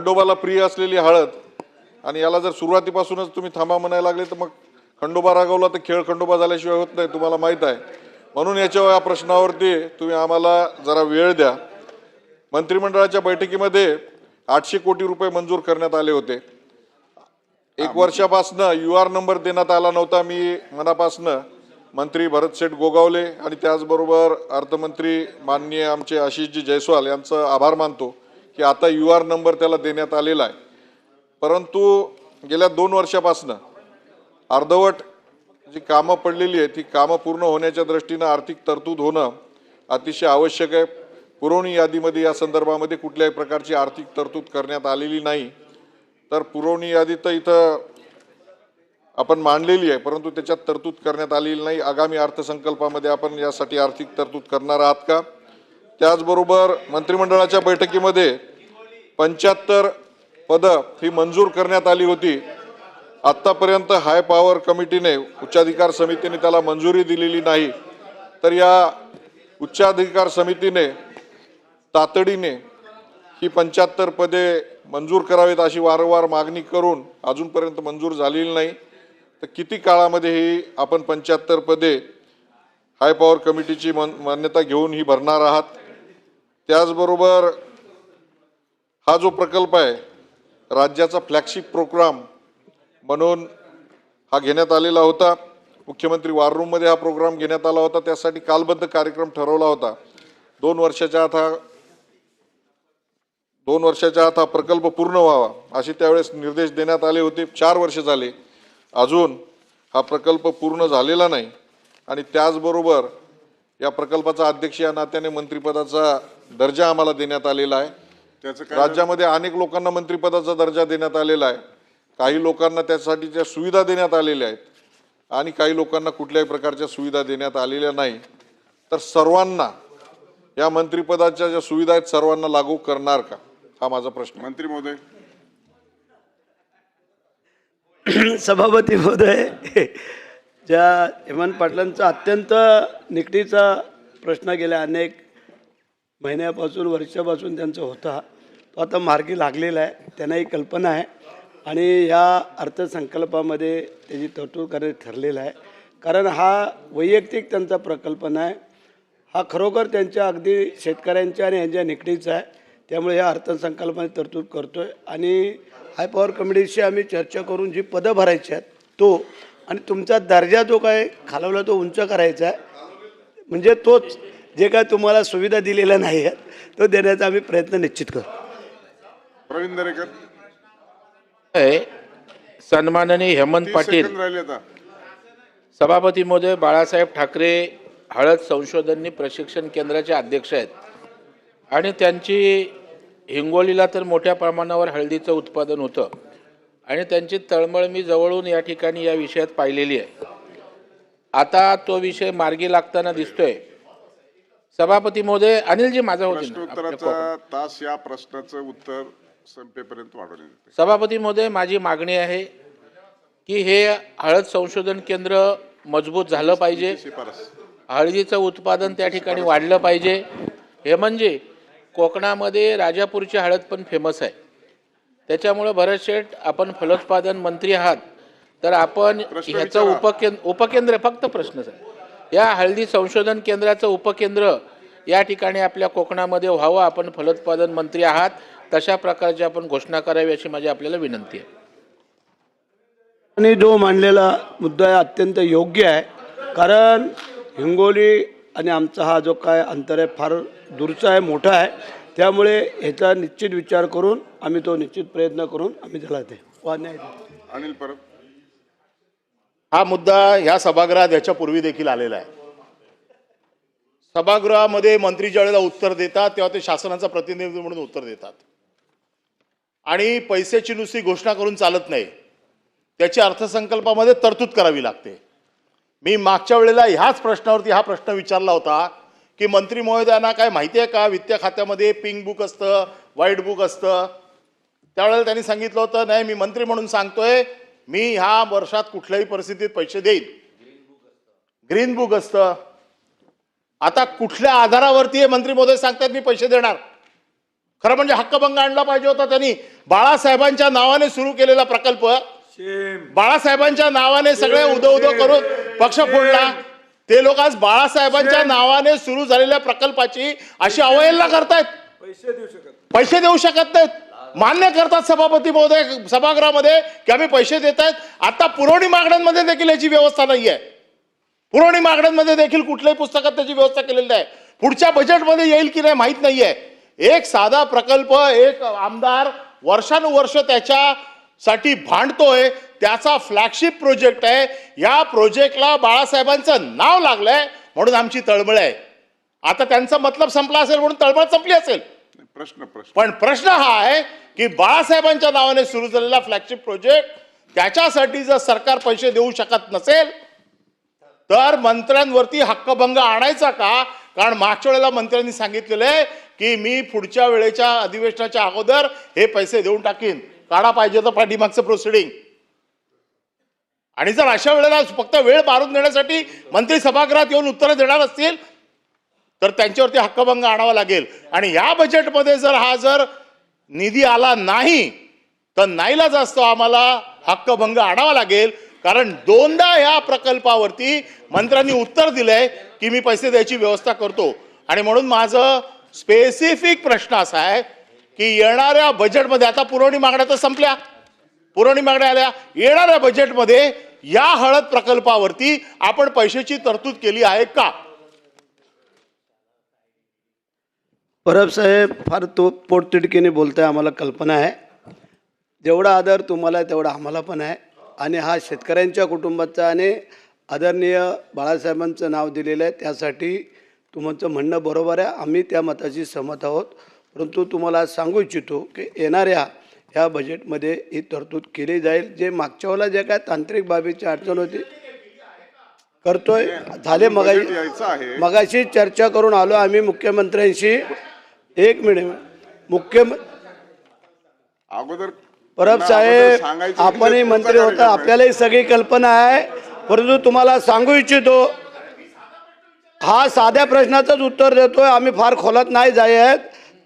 खंडोबाला प्रिय असलेली हळद आणि याला जर सुरुवातीपासूनच तुम्ही थांबा म्हणायला लागले तर मग खंडोबा रागवला तर खेळ खंडोबा झाल्याशिवाय होत नाही, तुम्हाला माहीत आहे. म्हणून या प्रश्नावरती तुम्ही आम्हाला जरा वेळ द्या. मंत्रिमंडळाच्या बैठकीमध्ये 800 कोटी रुपये मंजूर करण्यात आले होते. एक वर्षापासनं UR नंबर देण्यात आला नव्हता. मी मनापासनं मंत्री भरतशेठ गोगावले आणि त्याचबरोबर अर्थमंत्री माननीय आमचे आशिषजी जयस्वाल यांचं आभार मानतो की आता UR नंबर त्याला देण्यात आलेला आहे. परंतु गेल्या 2 वर्षापासनं अर्धवट जी कामं पडलेली आहेत ती कामं पूर्ण होण्याच्या दृष्टीनं आर्थिक तरतूद होणं अतिशय आवश्यक आहे. पुरवणी यादीमध्ये या संदर्भामध्ये कुठल्याही प्रकारची आर्थिक तरतूद करण्यात आलेली नाही. तर पुरवणी यादी तर इथं आपण मांडलेली आहे, परंतु त्याच्यात तरतूद करण्यात आलेली नाही. आगामी अर्थसंकल्पामध्ये आपण यासाठी आर्थिक तरतूद करणार आहात का? त्याचबरोबर मंत्रिमंडळाच्या बैठकीमध्ये 75 पदं ही मंजूर करण्यात आली होती. आत्तापर्यंत हाय पॉवर कमिटीने उच्चाधिकार समितीने त्याला मंजुरी दिलेली नाही. तर या उच्चाधिकार समितीने तातडीने ही 75 पदे मंजूर करावीत अशी वारंवार मागणी करून अजूनपर्यंत मंजूर झालेली नाही. तर किती काळामध्ये ही आपण 75 पदे हाय पॉवर कमिटीची मान्यता घेऊन ही भरणार आहात? त्याचबरोबर हा जो प्रकल्प आहे राज्याचा फ्लॅगशिप प्रोग्राम म्हणून हा घेण्यात आलेला होता. मुख्यमंत्री वॉर रूममध्ये हा प्रोग्राम घेण्यात आला होता. त्यासाठी कालबद्ध कार्यक्रम ठरवला होता. 2 वर्षाच्या आत हा प्रकल्प पूर्ण व्हावा असे त्यावेळेस निर्देश देण्यात आले होते. 4 वर्ष झाले अजून हा प्रकल्प पूर्ण झालेला नाही. आणि त्याचबरोबर या प्रकल्पाचा अध्यक्ष या नात्याने मंत्रिपदाचा दर्जा आम्हाला देण्यात आलेला आहे. राज्यामध्ये अनेक लोकांना मंत्रिपदाचा दर्जा देण्यात आलेला आहे. काही लोकांना त्यासाठीच्या सुविधा देण्यात आलेल्या आहेत आणि काही लोकांना कुठल्याही प्रकारच्या सुविधा देण्यात आलेल्या नाही. तर सर्वांना या मंत्रिपदाच्या ज्या सुविधा आहेत सर्वांना लागू करणार का, हा माझा प्रश्न. मंत्री महोदय. सभापती महोदय, ज्या हेमंत पाटलांचा अत्यंत निकटीचा प्रश्न गेल्या अनेक महिन्यापासून वर्षापासून त्यांचा होता तो आता मार्गी लागलेला आहे. त्यांनाही कल्पना आहे आणि या अर्थसंकल्पामध्ये त्याची तरतूद करण्यात ठरलेलं आहे. कारण हा वैयक्तिक त्यांचा प्रकल्प नाही, हा खरोखर त्यांच्या अगदी शेतकऱ्यांच्या आणि यांच्या निकटीचा आहे. त्यामुळे या अर्थसंकल्पामध्ये तरतूद करतो आहे आणि हाय पॉवर कमिटीशी आम्ही चर्चा करून जी पदं भरायची आहेत तो आणि तुमचा दर्जा जो काय खालवला तो उंच करायचा आहे. म्हणजे तोच जे काय तुम्हाला सुविधा दिलेल्या नाही आहेत तो देण्याचा आम्ही प्रयत्न निश्चित करू. प्रवीण दरेकर. सन्माननीय हेमंत पाटील, सभापती महोदय, बाळासाहेब ठाकरे हळद संशोधन प्रशिक्षण केंद्राचे अध्यक्ष आहेत आणि त्यांची हिंगोलीला तर मोठ्या प्रमाणावर हळदीचं उत्पादन होतं आणि त्यांची तळमळ मी जवळून या ठिकाणी या विषयात पाहिलेली आहे. आता तो विषय मार्गी लागताना दिसतोय. सभापती महोदय, अनिलजी माझा प्रश्नोत्तराचा तास या प्रश्नाचं उत्तर संपेपर्यंत वाढवण्यात येते. सभापती महोदय, माझी मागणी आहे की हे हळद संशोधन केंद्र मजबूत झालं पाहिजे. हळदीचं उत्पादन त्या ठिकाणी वाढलं पाहिजे. हे म्हणजे कोकणामध्ये राजापूरची हळद पण फेमस आहे. त्याच्यामुळे भरत शेठ, आपण फलोत्पादन मंत्री आहात तर आपण ह्याचं उपकेंद्र फक्त प्रश्नच आहे. या हळदी संशोधन केंद्राचं उपकेंद्र या ठिकाणी आपल्या कोकणामध्ये व्हावं. आपण फलोत्पादन मंत्री आहात, तशा प्रकारची आपण घोषणा करावी अशी माझी आपल्याला विनंती आहे. आणि जो मांडलेला मुद्दा आहे अत्यंत योग्य आहे. कारण हिंगोली आणि आमचा हा जो काय अंतर आहे फार दूरचा आहे, मोठा आहे. त्यामुळे ह्याचा निश्चित विचार करून आम्ही तो निश्चित प्रयत्न करून आम्ही त्याला ते न्याय देऊ. अनिल परब. हा मुद्दा ह्या सभागृहात याच्यापूर्वी देखील आलेला आहे. सभागृहामध्ये मंत्री ज्यावेळेला उत्तर देतात तेव्हा ते शासनाचा प्रतिनिधी म्हणून उत्तर देतात आणि पैशाची नुसती घोषणा करून चालत नाही, त्याची अर्थसंकल्पामध्ये तरतूद करावी लागते. मी मागच्या वेळेला ह्याच प्रश्नावरती हा प्रश्न विचारला होता की मंत्री महोदयांना काय माहिती आहे का, वित्त खात्यामध्ये पिंक बुक असतं, व्हाईट बुक असतं. त्यावेळेला त्यांनी सांगितलं होतं नाही, मी मंत्री म्हणून सांगतोय, मी ह्या वर्षात कुठल्याही परिस्थितीत पैसे देईन. ग्रीन बुक असतं. आता कुठल्या आधारावरती हे मंत्री महोदय सांगतात मी पैसे देणार? खरं म्हणजे हक्कभंग आणला पाहिजे होता त्यांनी. बाळासाहेबांच्या नावाने सुरू केलेला प्रकल्प, बाळासाहेबांच्या नावाने सगळे उदो करून पक्ष फोडला. ते लोक आज बाळासाहेबांच्या नावाने सुरू झालेल्या प्रकल्पाची अशी अवहेलना करतायत. पैसे देऊ शकत नाहीत. मान्य करतात सभापती महोदय सभागृहामध्ये की आम्ही पैसे देत आहेत. आता पुरवणी मागण्यांमध्ये देखील याची व्यवस्था नाहीये. पुरवणी मागण्यांमध्ये देखील कुठल्याही पुस्तकात त्याची व्यवस्था केलेली नाही. पुढच्या बजेटमध्ये येईल की नाही माहित नाहीये. एक साधा प्रकल्प एक आमदार वर्षानुवर्ष त्याच्यासाठी भांडतोय, त्याचा फ्लॅगशिप प्रोजेक्ट आहे. या प्रोजेक्टला बाळासाहेबांचं नाव लागलंय म्हणून आमची तळमळ आहे. आता त्यांचा मतलब संपला असेल म्हणून तळमळ संपली असेल. पण प्रश्न हा आहे की बाळासाहेबांच्या नावाने सुरू झालेला फ्लॅगशिप प्रोजेक्ट त्याच्यासाठी जर सरकार पैसे देऊ शकत नसेल तर मंत्र्यांवरती हक्कभंग आणायचा का? कारण मागच्या वेळेला मंत्र्यांनी सांगितलेलं आहे की मी पुढच्या वेळेच्या अधिवेशनाच्या अगोदर हे पैसे देऊन टाकीन, काढा पाहिजे तर पाठीमागचं प्रोसिडिंग. आणि जर अशा वेळेला फक्त वेळ मारून देण्यासाठी मंत्री सभागृहात येऊन उत्तरं देणार असतील तर त्यांच्यावरती हक्कभंग आणावा लागेल. आणि या बजेटमध्ये जर निधी आला नाही तर नाईलाज असतो आम्हाला हक्कभंग आणावा लागेल. कारण दोनदा या प्रकल्पावरती मंत्र्यांनी उत्तर दिलंय की मी पैसे द्यायची व्यवस्था करतो. आणि म्हणून माझं स्पेसिफिक प्रश्न असा आहे की येणाऱ्या बजेटमध्ये, आता पुरवणी मागण्या तर संपल्या, पुरवणी मागण्या आल्या, येणाऱ्या बजेटमध्ये या हळद प्रकल्पावरती आपण पैशाची तरतूद केली आहे का? परब साहेब फार तो पोटतिडकीने बोलताय, आम्हाला कल्पना आहे. जेवढा आदर तुम्हाला आहे तेवढा आम्हाला पण आहे. आणि हा शेतकऱ्यांच्या कुटुंबाचा आणि आदरणीय बाळासाहेबांचं नाव दिलेलं आहे, त्यासाठी तुमचं म्हणणं बरोबर आहे. आम्ही त्या मताशी सहमत आहोत. परंतु तुम्हाला सांगू इच्छितो की येणाऱ्या ह्या बजेटमध्ये ही तरतूद केली जाईल. जे मागच्या वेळेला जे काय तांत्रिक बाबीची अडचण होती करतोय झाले. मगाशी चर्चा करून आलो आम्ही मुख्यमंत्र्यांशी. एक मिनिट अगोदर परब साहेब आपणही मंत्री होता, आपल्यालाही सगळी कल्पना आहे. परंतु तुम्हाला सांगू इच्छितो हा साध्या प्रश्नाचंच उत्तर देतोय, आम्ही फार खोलात नाही जायत.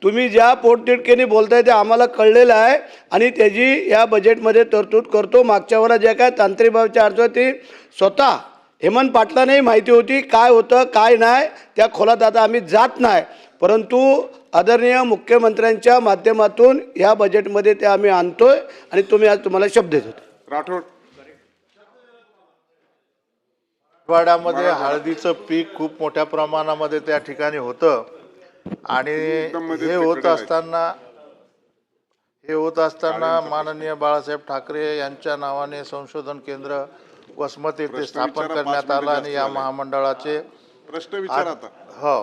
तुम्ही ज्या पोटतिडकीने बोलताय ते आम्हाला कळलेलं आहे आणि त्याची या बजेटमध्ये तरतूद करतो. मागच्या वेळेला जे काय तांत्रिक बाबीची अडचण होती स्वतः हेमंत पाटलांनाही माहिती होती काय होतं काय नाही. त्या खोलात आता आम्ही जात नाही. परंतु आदरणीय मुख्यमंत्र्यांच्या माध्यमातून या बजेटमध्ये ते आम्ही आणतोय आणि तुम्हाला शब्द देत होते. राठोड, मराठवाड्यामध्ये हळदीचं पीक खूप मोठ्या प्रमाणामध्ये त्या ठिकाणी होतं आणि हे होत असताना माननीय बाळासाहेब ठाकरे यांच्या नावाने संशोधन केंद्र वसमत येथे स्थापन करण्यात आलं आणि या महामंडळाचे प्रश्न विचारा आता. हो